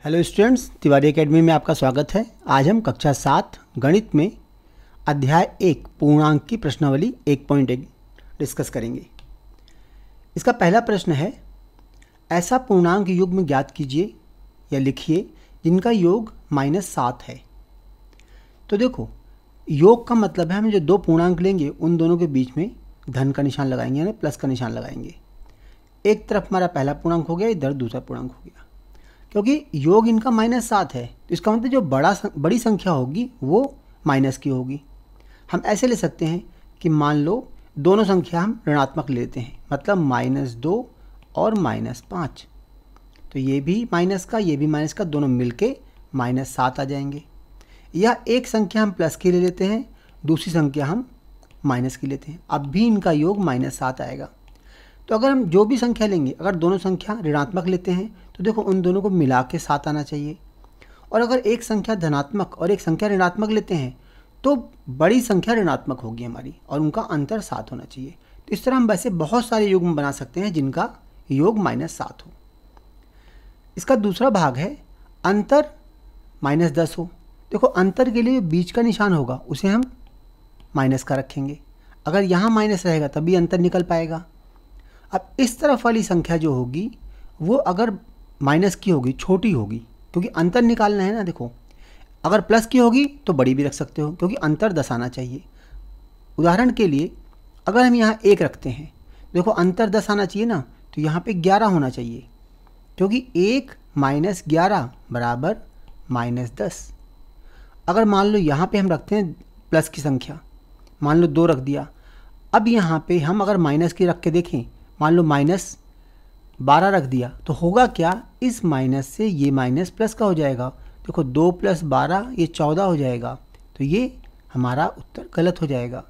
Hello students, Tiwari academy में आपका स्वागत है। आज हम कक्षा 7 गणित में अध्याय 1 पूर्णांक की प्रश्नावली 1.1 डिस्कस करेंगे। इसका पहला प्रश्न है, ऐसा पूर्णांक युग्म ज्ञात कीजिए या लिखिए जिनका योग -7 है। तो देखो, योग का मतलब है हम जो दो पूर्णांक लेंगे उन दोनों के बीच में धन का निशान लगाएंगे, यानी प्लस का निशान लगाएंगे। एक तरफ हमारा पहला पूर्णांक हो गया, इधर दूसरा पूर्णांक हो गया। क्योंकि योग इनका -7 है तो इसका मतलब जो बड़ी संख्या होगी वो माइनस की होगी। हम ऐसे ले सकते हैं कि मान लो दोनों संख्या हम ऋणात्मक लेते हैं, मतलब -2 और -5। तो ये भी माइनस का, ये भी माइनस का, दोनों मिलके -7 आ जाएंगे। या एक संख्या हम प्लस की ले लेते हैं, दूसरी संख्या हम माइनस की लेते हैं, अब भी इनका योग -7 आएगा। तो अगर हम जो भी संख्या लेंगे, अगर दोनों संख्या ऋणात्मक लेते हैं तो देखो उन दोनों को मिला के 7 आना चाहिए। और अगर एक संख्या धनात्मक और एक संख्या ऋणात्मक लेते हैं तो बड़ी संख्या ऋणात्मक होगी हमारी और उनका अंतर 7 होना चाहिए। तो इस तरह हम वैसे बहुत सारे युग्म बना सकते हैं जिनका योग -7 हो। इसका दूसरा भाग है अंतर -10 हो। देखो, अंतर के लिए बीच का निशान होगा उसे हम माइनस का रखेंगे। अगर यहाँ माइनस रहेगा तभी अंतर निकल पाएगा। अब इस तरफ वाली संख्या जो होगी वो अगर माइनस की होगी, छोटी होगी, क्योंकि अंतर निकालना है ना। देखो, अगर प्लस की होगी तो बड़ी भी रख सकते हो क्योंकि अंतर 10 आना चाहिए। उदाहरण के लिए अगर हम यहाँ 1 रखते हैं, देखो अंतर 10 आना चाहिए ना, तो यहाँ पे 11 होना चाहिए क्योंकि 1 - 11 बराबर -10। अगर मान लो यहाँ पे हम रखते हैं प्लस की संख्या, मान लो 2 रख दिया। अब यहाँ पे हम अगर माइनस की रख के देखें, मान लो -12 रख दिया, तो होगा क्या, इस माइनस से ये माइनस प्लस का हो जाएगा। देखो 2 + 12 ये 14 हो जाएगा, तो ये हमारा उत्तर गलत हो जाएगा।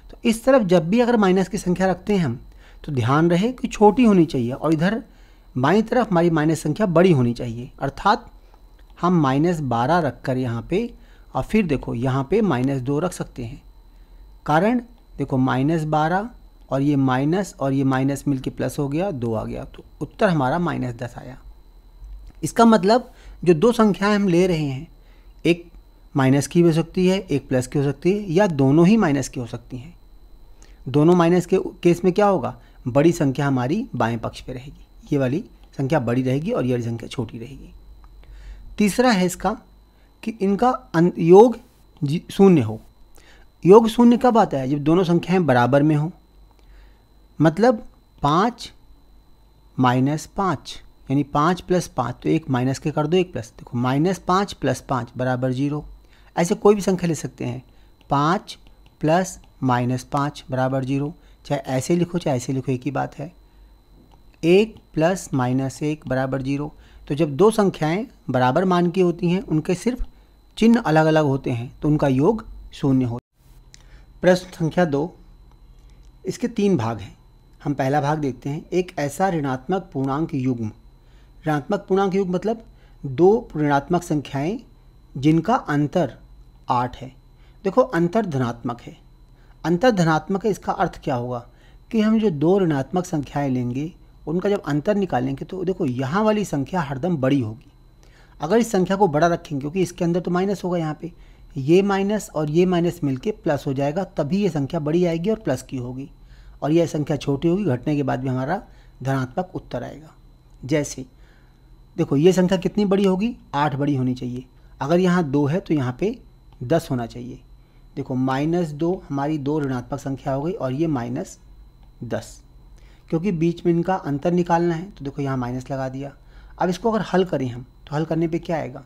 तो इस तरफ जब भी अगर माइनस की संख्या रखते हैं हम, तो ध्यान रहे कि छोटी होनी चाहिए और इधर बाईं तरफ हमारी माइनस संख्या बड़ी होनी चाहिए। अर्थात हम -12 रख कर यहाँ पे, और फिर देखो यहाँ पे -2 रख सकते हैं। कारण देखो -12 और ये माइनस मिलके प्लस हो गया, 2 आ गया, तो उत्तर हमारा -10 आया। इसका मतलब जो दो संख्याएं हम ले रहे हैं, एक माइनस की हो सकती है, एक प्लस की हो सकती है, या दोनों ही माइनस की हो सकती हैं। दोनों माइनस के केस में क्या होगा, बड़ी संख्या हमारी बाएं पक्ष पे रहेगी, ये वाली संख्या बड़ी रहेगी और ये वाली संख्या छोटी रहेगी। तीसरा है इसका कि इनका योग 0 हो। योग 0 कब आता है, जब दोनों संख्याएं बराबर में हो। मतलब 5 - 5 यानी 5 + 5, तो एक माइनस के कर दो, एक प्लस। देखो -5 + 5 बराबर 0। ऐसे कोई भी संख्या ले सकते हैं, 5 + -5 बराबर 0। चाहे ऐसे लिखो चाहे ऐसे लिखो, एक ही बात है। 1 + -1 बराबर 0। तो जब दो संख्याएं बराबर मान की होती हैं, उनके सिर्फ चिन्ह अलग अलग होते हैं, तो उनका योग 0 होता है। प्रश्न संख्या 2, इसके 3 भाग हैं। हम पहला भाग देखते हैं, एक ऐसा ऋणात्मक पूर्णांक युग्म। ऋणात्मक पूर्णांक युग्म मतलब दो ऋणात्मक संख्याएं जिनका अंतर 8 है। देखो अंतर धनात्मक है, अंतर धनात्मक है, इसका अर्थ क्या होगा कि हम जो दो ऋणात्मक संख्याएं लेंगे उनका जब अंतर निकालेंगे तो देखो यहाँ वाली संख्या हरदम बड़ी होगी। अगर इस संख्या को बड़ा रखेंगे, क्योंकि इसके अंदर तो माइनस होगा, यहाँ पे ये माइनस और ये माइनस मिलके प्लस हो जाएगा, तभी ये संख्या बड़ी आएगी और प्लस की होगी। और यह संख्या छोटी होगी, घटने के बाद भी हमारा धनात्मक उत्तर आएगा। जैसे देखो ये संख्या कितनी बड़ी होगी, 8 बड़ी होनी चाहिए। अगर यहाँ 2 है तो यहाँ पे 10 होना चाहिए। देखो -2 हमारी दो ऋणात्मक संख्या हो गई और ये -10, क्योंकि बीच में इनका अंतर निकालना है, तो देखो यहाँ माइनस लगा दिया। अब इसको अगर हल करें हम, तो हल करने पे क्या आएगा,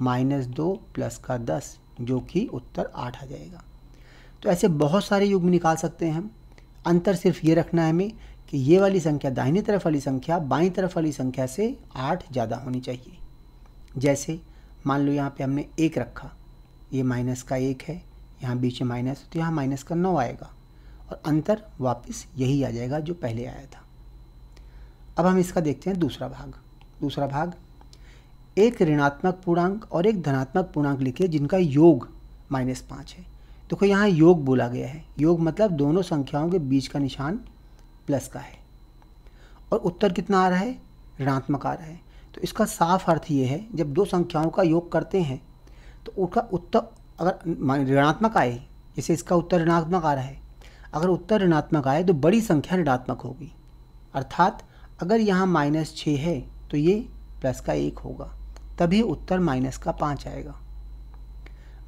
-2 + का 10, जो कि उत्तर 8 आ जाएगा। तो ऐसे बहुत सारे युग्म निकाल सकते हैं हम। अंतर सिर्फ ये रखना है हमें कि ये वाली संख्या, दाहिनी तरफ वाली संख्या बाईं तरफ वाली संख्या से 8 ज़्यादा होनी चाहिए। जैसे मान लो यहाँ पे हमने 1 रखा, ये -1 है, यहाँ बीच में माइनस, तो यहाँ -9 आएगा और अंतर वापस यही आ जाएगा जो पहले आया था। अब हम इसका देखते हैं दूसरा भाग। दूसरा भाग, एक ऋणात्मक पूर्णांक और एक धनात्मक पूर्णांक लिखिए जिनका योग -5 है। देखो यहाँ योग बोला गया है, योग मतलब दोनों संख्याओं के बीच का निशान प्लस का है और उत्तर कितना आ रहा है, ऋणात्मक आ रहा है। तो इसका साफ अर्थ ये है, जब दो संख्याओं का योग करते हैं तो उसका उत्तर अगर ऋणात्मक आए, जैसे इसका उत्तर ऋणात्मक आ रहा है, अगर उत्तर ऋणात्मक आए तो बड़ी संख्या ऋणात्मक होगी। अर्थात अगर यहाँ -6 है तो ये प्लस का 1 होगा, तभी उत्तर -5 आएगा।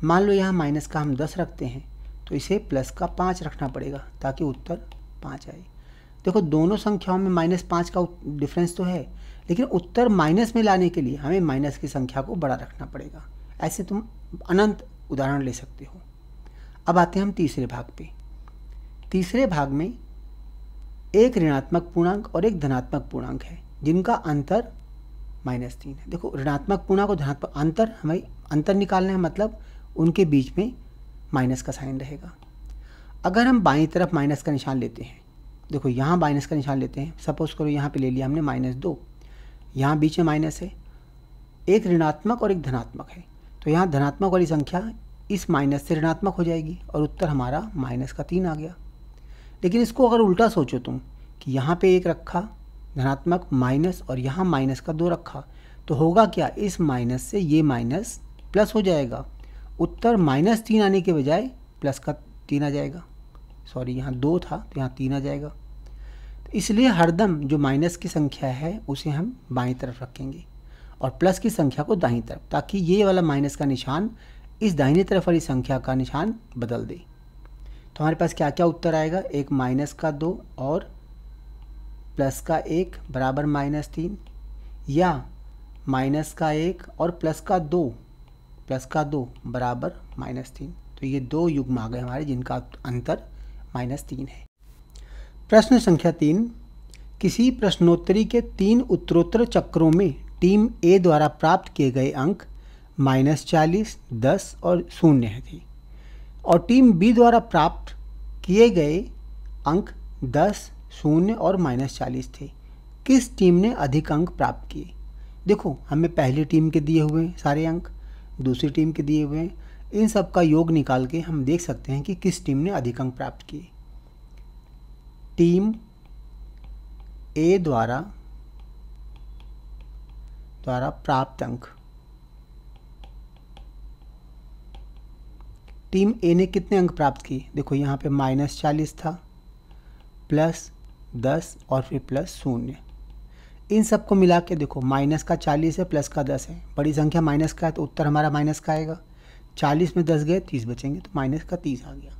मान लो यहाँ माइनस का हम 10 रखते हैं तो इसे प्लस का 5 रखना पड़ेगा ताकि उत्तर 5 आए। देखो दोनों संख्याओं में -5 का डिफरेंस तो है, लेकिन उत्तर माइनस में लाने के लिए हमें माइनस की संख्या को बड़ा रखना पड़ेगा। ऐसे तुम अनंत उदाहरण ले सकते हो। अब आते हैं हम तीसरे भाग पे। तीसरे भाग में एक ऋणात्मक पूर्णांक और एक धनात्मक पूर्णांक है जिनका अंतर -3 है। देखो ऋणात्मक पूर्णांक और धनात्मक अंतर, हमें अंतर निकालना है, मतलब उनके बीच में माइनस का साइन रहेगा। अगर हम बाईं तरफ माइनस का निशान लेते हैं, देखो यहाँ माइनस का निशान लेते हैं, सपोज करो यहाँ पे ले लिया हमने -2, यहाँ बीच में माइनस है, एक ऋणात्मक और एक धनात्मक है, तो यहाँ धनात्मक वाली संख्या इस माइनस से ऋणात्मक हो जाएगी और उत्तर हमारा -3 आ गया। लेकिन इसको अगर उल्टा सोचो तुम कि यहाँ पे 1 रखा धनात्मक माइनस और यहाँ -2 रखा, तो होगा क्या, इस माइनस से ये माइनस प्लस हो जाएगा, उत्तर -3 आने के बजाय प्लस का 3 आ जाएगा। सॉरी, यहाँ 2 था तो यहाँ 3 आ जाएगा। तो इसलिए हरदम जो माइनस की संख्या है उसे हम बाईं तरफ रखेंगे और प्लस की संख्या को दाईं तरफ, ताकि ये वाला माइनस का निशान इस दाहिनी तरफ वाली संख्या का निशान बदल दे। तो हमारे पास क्या क्या उत्तर आएगा, एक -2 और प्लस का 1 बराबर -3, या -1 और प्लस का 2 बराबर -3। तो ये दो युग्म आ गए हमारे जिनका अंतर -3 है। प्रश्न संख्या 3, किसी प्रश्नोत्तरी के 3 उत्तरोत्तर चक्रों में टीम ए द्वारा प्राप्त किए गए अंक -40, 10 और 0 थे और टीम बी द्वारा प्राप्त किए गए अंक 10, 0 और -40 थे। किस टीम ने अधिक अंक प्राप्त किए? देखो हमें पहली टीम के दिए हुए सारे अंक, दूसरी टीम के दिए हुए हैं, इन सब का योग निकाल के हम देख सकते हैं कि किस टीम ने अधिक अंक प्राप्त किए। टीम ए द्वारा प्राप्त अंक, टीम ए ने कितने अंक प्राप्त किए? देखो यहाँ पे -40 था, +10 और फिर +0। इन सब को मिला के देखो, माइनस का 40 है, प्लस का 10 है, बड़ी संख्या माइनस का है तो उत्तर हमारा माइनस का आएगा। 40 में 10 गए 30 बचेंगे, तो माइनस का 30 आ गया।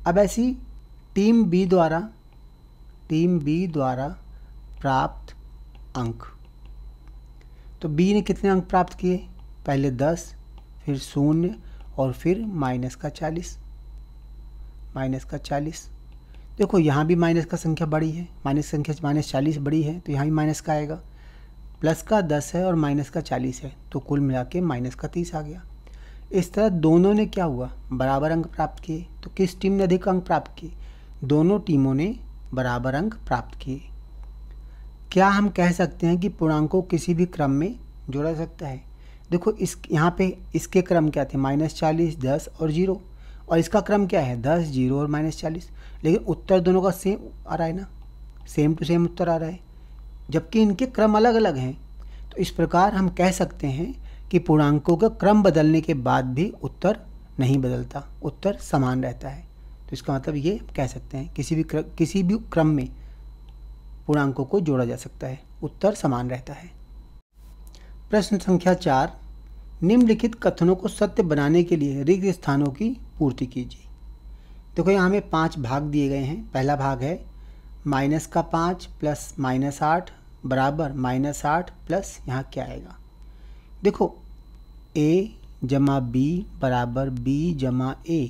अब ऐसी टीम बी द्वारा प्राप्त अंक, तो बी ने कितने अंक प्राप्त किए? पहले 10, फिर 0 और फिर माइनस का 40। देखो यहाँ भी माइनस का संख्या बड़ी है, माइनस संख्या -40 बड़ी है, तो यहाँ भी माइनस का आएगा। प्लस का 10 है और माइनस का 40 है, तो कुल मिला के माइनस का 30 आ गया। इस तरह दोनों ने क्या हुआ, बराबर अंक प्राप्त किए। तो किस टीम ने अधिक अंक प्राप्त किए? दोनों टीमों ने बराबर अंक प्राप्त किए। क्या हम कह सकते हैं कि पूर्णांकों को किसी भी क्रम में जोड़ा जा सकता है? देखो इस यहाँ पे इसके क्रम क्या थे, -40, 10 और 0, और इसका क्रम क्या है, 10, 0 और -40। लेकिन उत्तर दोनों का सेम आ रहा है ना, सेम टू सेम उत्तर आ रहा है, जबकि इनके क्रम अलग अलग हैं। तो इस प्रकार हम कह सकते हैं कि पूर्णांकों का क्रम बदलने के बाद भी उत्तर नहीं बदलता, उत्तर समान रहता है। तो इसका मतलब ये कह सकते हैं किसी भी क्रम में पूर्णांकों को जोड़ा जा सकता है, उत्तर समान रहता है। प्रश्न संख्या 4, निम्नलिखित कथनों को सत्य बनाने के लिए रिक्त स्थानों की पूर्ति कीजिए। देखो यहाँ हमें 5 भाग दिए गए हैं। पहला भाग है -5 + -8 बराबर -8 प्लस यहाँ क्या आएगा, देखो a जमा b बराबर b जमा a,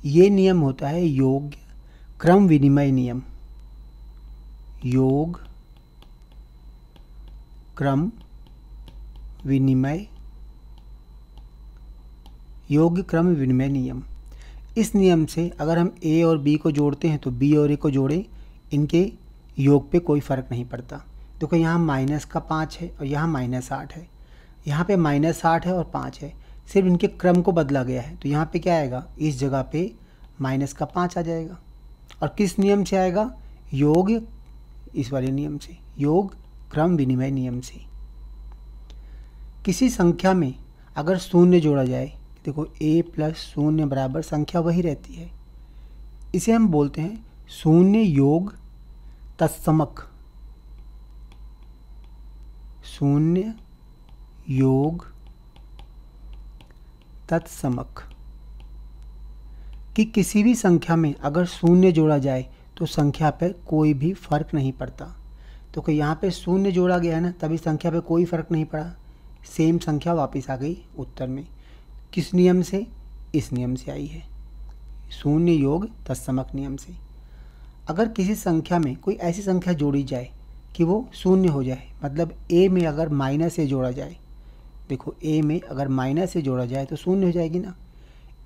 ये नियम होता है योग क्रम विनिमय नियम, योग क्रम विनिमय नियम। इस नियम से अगर हम a और b को जोड़ते हैं तो b और a को जोड़ें, इनके योग पे कोई फ़र्क नहीं पड़ता। देखो यहाँ -5 है और यहाँ -8 है, यहाँ पे -8 है और 5 है, सिर्फ इनके क्रम को बदला गया है। तो यहाँ पे क्या आएगा, इस जगह पे -5 आ जाएगा। और किस नियम से आएगा, योग इस वाले नियम से, योग क्रम विनिमय नियम से। किसी संख्या में अगर शून्य जोड़ा जाए, देखो a प्लस शून्य बराबर संख्या वही रहती है, इसे हम बोलते हैं शून्य योग तत्समक। शून्य योग तत्समक कि किसी भी संख्या में अगर शून्य जोड़ा जाए तो संख्या पर कोई भी फर्क नहीं पड़ता। तो कि यहाँ पे शून्य जोड़ा गया है ना, तभी संख्या पे कोई फर्क नहीं पड़ा, सेम संख्या वापस आ गई उत्तर में। किस नियम से? इस नियम से आई है, शून्य योग तत्समक नियम से। अगर किसी संख्या में कोई ऐसी संख्या जोड़ी जाए कि वो शून्य हो जाए, मतलब a में अगर माइनस a जोड़ा जाए, देखो a में अगर माइनस a जोड़ा जाए तो शून्य हो जाएगी ना,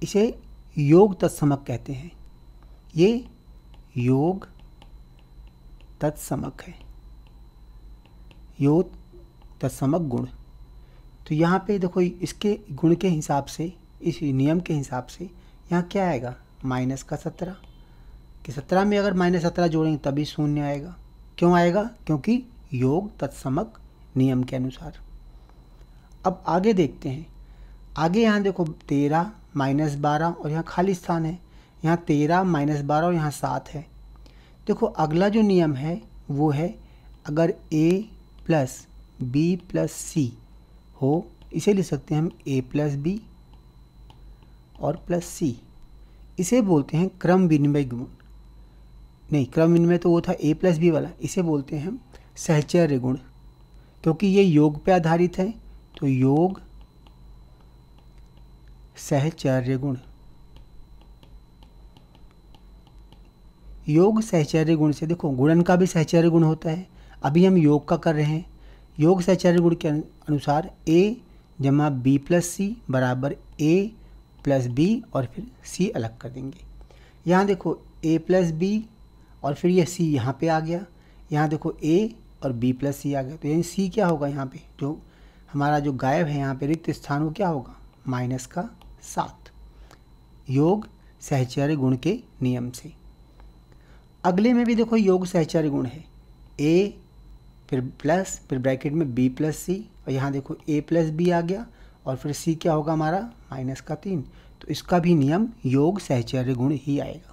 इसे योग तत्समक कहते हैं। ये योग तत्समक है, योग तत्समक गुण। तो यहाँ पे देखो इसके गुण के हिसाब से, इस नियम के हिसाब से यहाँ क्या आएगा? माइनस का 17, कि 17 में अगर माइनस 17 जोड़ेंगे तभी शून्य आएगा। क्यों आएगा? क्योंकि योग तत्समक नियम के अनुसार। अब आगे देखते हैं। आगे यहाँ देखो 13 माइनस 12 और यहाँ खाली स्थान है, यहाँ 13 माइनस 12 और यहाँ 7 है। देखो अगला जो नियम है वो है अगर a प्लस बी प्लस सी हो, इसे लिख सकते हैं हम a प्लस बी और प्लस सी। इसे बोलते हैं क्रम विनिमय गुण। नहीं, क्रम विनिमय तो वो था a प्लस बी वाला, इसे बोलते हैं हम सहचर्य गुण। क्योंकि ये योग पे आधारित है तो योग सहचर्य गुण। योग सहचर्य गुण से देखो गुणन का भी सहचर्य गुण होता है, अभी हम योग का कर रहे हैं। योग सहचर्य गुण के अनुसार a जमा बी प्लस सी बराबर a प्लस बी और फिर c अलग कर देंगे। यहाँ देखो a प्लस बी और फिर ये c यहाँ पे आ गया, यहाँ देखो a और b प्लस सी आ गया, तो यानी c क्या होगा? यहाँ पे जो हमारा जो गायब है यहाँ पे रिक्त स्थान वो क्या होगा? माइनस का 7, योग सहचर्य गुण के नियम से। अगले में भी देखो योग सहचर्य गुण है, a फिर प्लस फिर ब्रैकेट में b प्लस सी और यहाँ देखो a प्लस बी आ गया और फिर c क्या होगा हमारा? माइनस का 3। तो इसका भी नियम योग सहचर्य गुण ही आएगा।